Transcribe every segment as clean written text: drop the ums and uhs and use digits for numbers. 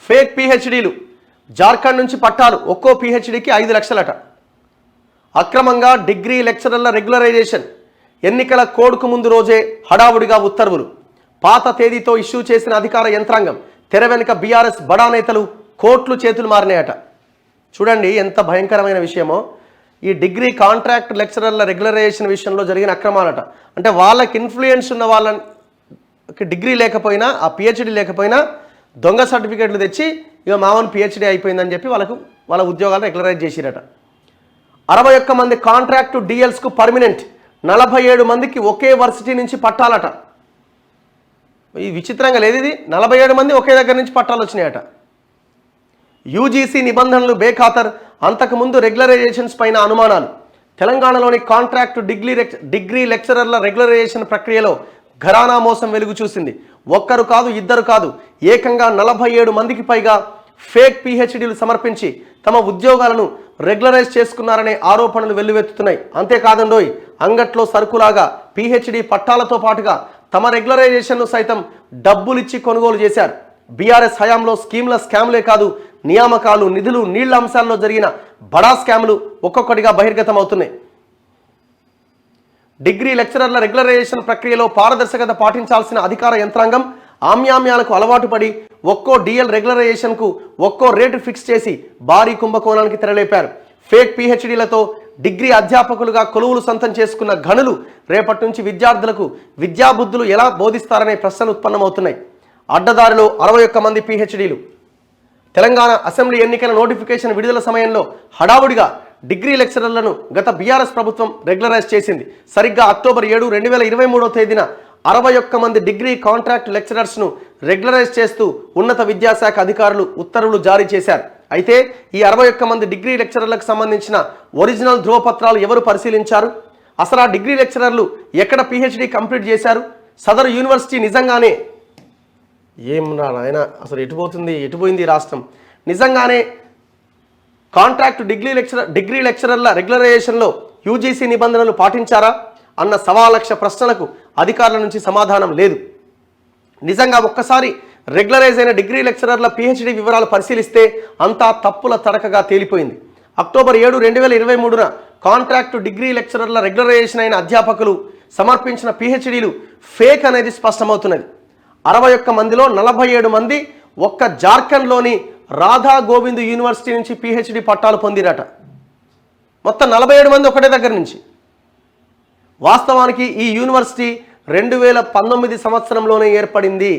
Fake పిహెచ్డీలు, Jharkhand నుంచి పట్టాలు ఒక్కో పిహెచ్డీకి 5 లక్షలట. అక్రమంగా డిగ్రీ లెక్చరర్ల రెగ్యులరైజేషన్, ఎన్నికల కోడ్కు ముందు రోజే హడావుడిగా ఉత్తర్వులు, పాత తేదీతో ఇష్యూ చేసిన అధికార యంత్రాంగం, తెర వెనుక బీఆర్ఎస్ బడా నేతలు, కోట్లు చేతులు మారినాయట. చూడండి ఎంత భయంకరమైన విషయమో. ఈ డిగ్రీ కాంట్రాక్ట్ లెక్చరర్ల రెగ్యులరైజేషన్ విషయంలో జరిగిన అక్రమాలట. అంటే వాళ్ళకి ఇన్ఫ్లుయెన్స్ ఉన్న వాళ్ళకి డిగ్రీ లేకపోయినా, ఆ పిహెచ్డీ లేకపోయినా దొంగ సర్టిఫికేట్లు తెచ్చి ఇక మామూలు పిహెచ్డీ అయిపోయిందని చెప్పి వాళ్ళ ఉద్యోగాలు రెగ్యులరైజ్ చేసిరట. 61 మంది కాంట్రాక్టు డిఎల్స్కు పర్మినెంట్, 47 మందికి ఒకే వర్సిటీ నుంచి పట్టాలట. ఈ విచిత్రంగా లేదు ఇది. 47 మంది ఒకే దగ్గర నుంచి పట్టాలు వచ్చినాయట. యూజీసీ నిబంధనలు బేఖాతర్, అంతకుముందు రెగ్యులరైజేషన్స్ పైన అనుమానాలు. తెలంగాణలోని కాంట్రాక్టు డిగ్రీ లెక్చరర్ల రెగ్యులరైజేషన్ ప్రక్రియలో ఘరానా మోసం వెలుగు చూసింది. ఒక్కరు కాదు, ఇద్దరు కాదు, ఏకంగా 47 మందికి పైగా ఫేక్ పిహెచ్డీలు సమర్పించి తమ ఉద్యోగాలను రెగ్యులరైజ్ చేసుకున్నారనే ఆరోపణలు వెల్లువెత్తుతున్నాయి. అంతేకాదండోయ్, అంగట్లో సరుకులాగా పిహెచ్డీ పట్టాలతో పాటుగా తమ రెగ్యులరైజేషన్ను సైతం డబ్బులిచ్చి కొనుగోలు చేశారు. బీఆర్ఎస్ హయాంలో స్కామ్లే కాదు, నియామకాలు, నిధులు, నీళ్ల అంశాల్లో జరిగిన బడా స్కామ్లు ఒక్కొక్కటిగా బహిర్గతం అవుతున్నాయి. డిగ్రీ లెక్చరర్ల రెగ్యులరైజేషన్ ప్రక్రియలో పారదర్శకత పాటించాల్సిన అధికార యంత్రాంగం ఆమ్యామ్యాలకు అలవాటు పడి ఒక్కో డిఎల్ రెగ్యులరైజేషన్కు ఒక్కో రేటు ఫిక్స్ చేసి భారీ కుంభకోణానికి తెరలేపారు. ఫేక్ పిహెచ్డీలతో డిగ్రీ అధ్యాపకులుగా కొలువులు సొంతం చేసుకున్న ఘనులు రేపటి నుంచి విద్యార్థులకు విద్యాబుద్ధులు ఎలా బోధిస్తారనే ప్రశ్నలు ఉత్పన్నమవుతున్నాయి. అడ్డదారిలో 61 మంది పిహెచ్డీలు. తెలంగాణ అసెంబ్లీ ఎన్నికల నోటిఫికేషన్ విడుదల సమయంలో హడావుడిగా డిగ్రీ లెక్చరర్లను గత బీఆర్ఎస్ ప్రభుత్వం రెగ్యులరైజ్ చేసింది. సరిగ్గా అక్టోబర్ 7, 2023 తేదీన 61 మంది డిగ్రీ కాంట్రాక్ట్ లెక్చరర్స్ను రెగ్యులరైజ్ చేస్తూ ఉన్నత విద్యాశాఖ అధికారులు ఉత్తర్వులు జారీ చేశారు. అయితే ఈ 61 మంది డిగ్రీ లెక్చరర్లకు సంబంధించిన ఒరిజినల్ ధ్రువపత్రాలు ఎవరు పరిశీలించారు? అసలు ఆ డిగ్రీ లెక్చరర్లు ఎక్కడ పిహెచ్డీ కంప్లీట్ చేశారు? సదరు యూనివర్సిటీ నిజంగానే ఏం నాయన అసలు ఎటుపోయింది రాష్ట్రం? నిజంగానే కాంట్రాక్ట్ డిగ్రీ లెక్చరర్ల రెగ్యులరైజేషన్లో యూజీసీ నిబంధనలు పాటించారా అన్న 1,00,000 ప్రశ్నలకు అధికారుల నుంచి సమాధానం లేదు. నిజంగా ఒక్కసారి రెగ్యులరైజ్ అయిన డిగ్రీ లెక్చరర్ల పిహెచ్డీ వివరాలు పరిశీలిస్తే అంతా తప్పుల తడకగా తేలిపోయింది. అక్టోబర్ 7, 2023 కాంట్రాక్టు డిగ్రీ లెక్చరర్ల రెగ్యులరైజేషన్ అయిన అధ్యాపకులు సమర్పించిన పిహెచ్డీలు ఫేక్ అనేది స్పష్టమవుతున్నది. 61 మందిలో 47 మంది ఒక్క జార్ఖండ్లోని రాధా గోవింద్ యూనివర్సిటీ నుంచి పిహెచ్డీ పట్టాలు పొందిరట. మొత్తం 47 మంది ఒకటే దగ్గర నుంచి. వాస్తవానికి ఈ యూనివర్సిటీ 2019 సంవత్సరంలోనే ఏర్పడింది.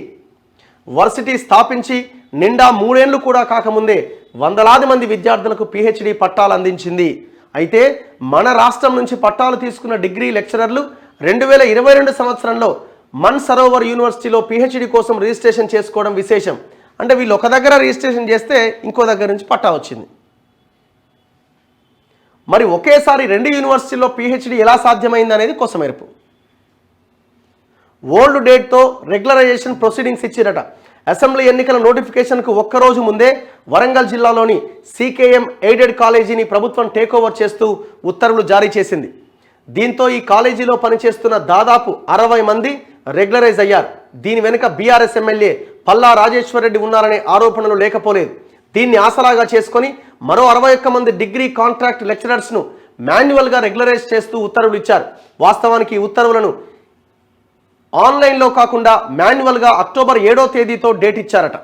వర్సిటీ స్థాపించి నిండా 3 ఏళ్లు కూడా కాకముందే వందలాది మంది విద్యార్థులకు పిహెచ్డీ పట్టాలు అందించింది. అయితే మన రాష్ట్రం నుంచి పట్టాలు తీసుకున్న డిగ్రీ లెక్చరర్లు 2022 సంవత్సరంలో మన్ సరోవర్ యూనివర్సిటీలో పిహెచ్డీ కోసం రిజిస్ట్రేషన్ చేసుకోవడం విశేషం. అంటే వీళ్ళు ఒక దగ్గర రిజిస్ట్రేషన్ చేస్తే ఇంకో దగ్గర నుంచి పట్టా వచ్చింది. మరి ఒకేసారి 2 యూనివర్సిటీల్లో పిహెచ్డీ ఎలా సాధ్యమైంది అనేది కొసమెరుపు. ఓల్డ్ డేట్తో రెగ్యులరైజేషన్ ప్రొసీడింగ్స్ ఇచ్చిరట. అసెంబ్లీ ఎన్నికల నోటిఫికేషన్కు ఒక్కరోజు ముందే వరంగల్ జిల్లాలోని సీకేఎం ఎయిడెడ్ కాలేజీని ప్రభుత్వం టేకోవర్ చేస్తూ ఉత్తర్వులు జారీ చేసింది. దీంతో ఈ కాలేజీలో పనిచేస్తున్న దాదాపు 60 మంది రెగ్యులరైజ్ అయ్యారు. దీని వెనుక బీఆర్ఎస్ ఎమ్మెల్యే పల్లా రాజేశ్వరరెడ్డి ఉన్నారనే ఆరోపణలు లేకపోలేదు. దీన్ని ఆసరాగా చేసుకొని మరో 61 మంది డిగ్రీ కాంట్రాక్ట్ లెక్చరర్స్ను మాన్యువల్గా రెగ్యులరైజ్ చేస్తూ ఉత్తర్వులు ఇచ్చారు. వాస్తవానికి ఈ ఉత్తర్వులను ఆన్లైన్లో కాకుండా మాన్యువల్గా అక్టోబర్ 7వ తేదీతో డేట్ ఇచ్చారట.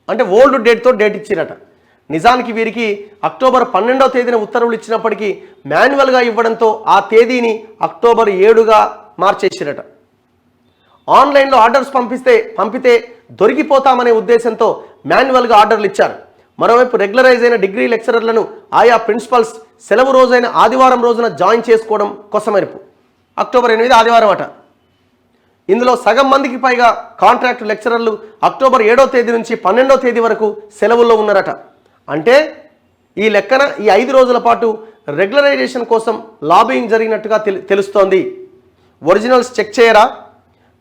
అంటే ఓల్డ్ డేట్తో డేట్ ఇచ్చిరట. నిజానికి వీరికి అక్టోబర్ 12వ తేదీన ఉత్తర్వులు ఇచ్చినప్పటికీ మాన్యువల్గా ఇవ్వడంతో ఆ తేదీని అక్టోబర్ 7గా మార్చేసిరట. ఆన్లైన్లో ఆర్డర్స్ పంపితే దొరికిపోతామనే ఉద్దేశంతో మాన్యువల్గా ఆర్డర్లు ఇచ్చారు. మరోవైపు రెగ్యులరైజ్ అయిన డిగ్రీ లెక్చరర్లను ఆయా ప్రిన్సిపల్స్ సెలవు రోజైన ఆదివారం రోజున జాయిన్ చేసుకోవడం కొసమెరుపు. అక్టోబర్ 8 ఆదివారం అట. ఇందులో సగం మందికి పైగా కాంట్రాక్ట్ లెక్చరర్లు అక్టోబర్ 7వ తేదీ నుంచి 12వ తేదీ వరకు సెలవుల్లో ఉన్నారట. అంటే ఈ లెక్కన ఈ 5 రోజుల పాటు రెగ్యులరైజేషన్ కోసం లాబింగ్ జరిగినట్టుగా తెలుస్తోంది. ఒరిజినల్స్ చెక్ చేయరా?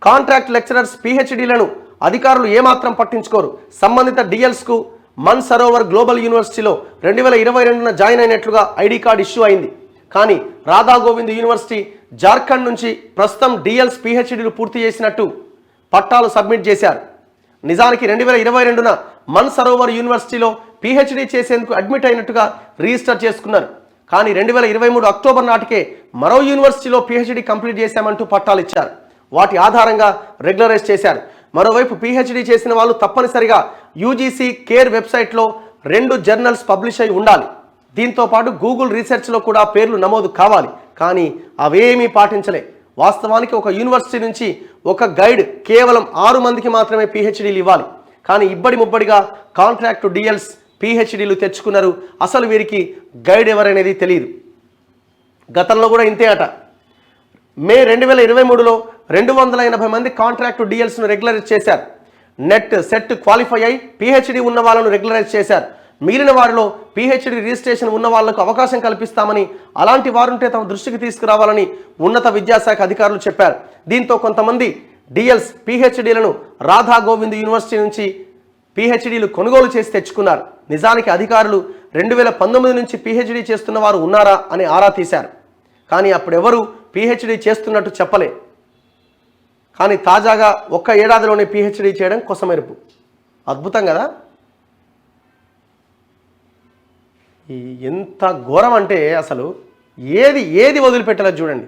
కాంట్రాక్ట్ లెక్చరర్స్ పిహెచ్డీలను అధికారులు ఏమాత్రం పట్టించుకోరు. సంబంధిత డిఎల్స్కు మన్ సరోవర్ గ్లోబల్ యూనివర్సిటీలో 2022న జాయిన్ అయినట్లుగా ఐడి కార్డు ఇష్యూ అయింది. కానీ రాధా గోవింద్ యూనివర్సిటీ జార్ఖండ్ నుంచి ప్రస్తుతం డిఎల్స్ పిహెచ్డీలు పూర్తి చేసినట్టు పట్టాలు సబ్మిట్ చేశారు. నిజానికి 2022న మన్సరోవర్ యూనివర్సిటీలో పిహెచ్డి చేసేందుకు అడ్మిట్ అయినట్టుగా రిజిస్టర్ చేసుకున్నారు. కానీ 2023 అక్టోబర్ నాటికే మరో యూనివర్సిటీలో పిహెచ్డి కంప్లీట్ చేశామంటూ పట్టాలు ఇచ్చారు. వాటి ఆధారంగా రెగ్యులరైజ్ చేశారు. మరోవైపు పిహెచ్డి చేసిన వాళ్ళు తప్పనిసరిగా యూజీసీ కేర్ వెబ్సైట్లో 2 జర్నల్స్ పబ్లిష్ అయి ఉండాలి. దీంతో పాటు గూగుల్ రీసెర్చ్లో కూడా పేర్లు నమోదు కావాలి. కానీ అవేమీ పాటించలే. వాస్తవానికి ఒక యూనివర్సిటీ నుంచి ఒక గైడ్ కేవలం 6 మందికి మాత్రమే పిహెచ్డీలు ఇవ్వాలి. కానీ ఇబ్బడి ముబ్బడిగా కాంట్రాక్టు డిఎల్స్ పిహెచ్డీలు తెచ్చుకున్నారు. అసలు వీరికి గైడ్ ఎవరనేది తెలియదు. గతంలో కూడా ఇంతే అట. మే 2023లో 280 మంది కాంట్రాక్టు డిఎల్స్ను రెగ్యులరైజ్ చేశారు. నెట్ సెట్ క్వాలిఫై అయి పిహెచ్డి ఉన్న వాళ్ళను రెగ్యులరైజ్ చేశారు. మిగిలిన వారిలో పిహెచ్డి రిజిస్ట్రేషన్ ఉన్న వాళ్లకు అవకాశం కల్పిస్తామని, అలాంటి వారుంటే తమ దృష్టికి తీసుకురావాలని ఉన్నత విద్యాశాఖ అధికారులు చెప్పారు. దీంతో కొంతమంది డిఎల్స్ పిహెచ్డీలను రాధా గోవింద్ యూనివర్సిటీ నుంచి పిహెచ్డీలు కొనుగోలు చేసి తెచ్చుకున్నారు. నిజానికి అధికారులు 2019 నుంచి పిహెచ్డి చేస్తున్న వారు ఉన్నారా అని ఆరా తీశారు. కానీ అప్పుడెవరూ పిహెచ్డి చేస్తున్నట్టు చెప్పలే. కానీ తాజాగా ఒక్క ఏడాదిలోనే పిహెచ్డి చేయడం కొసమెరుపు. అద్భుతం కదా. ఎంత ఘోరం అంటే అసలు ఏది వదిలిపెట్టలేదు చూడండి.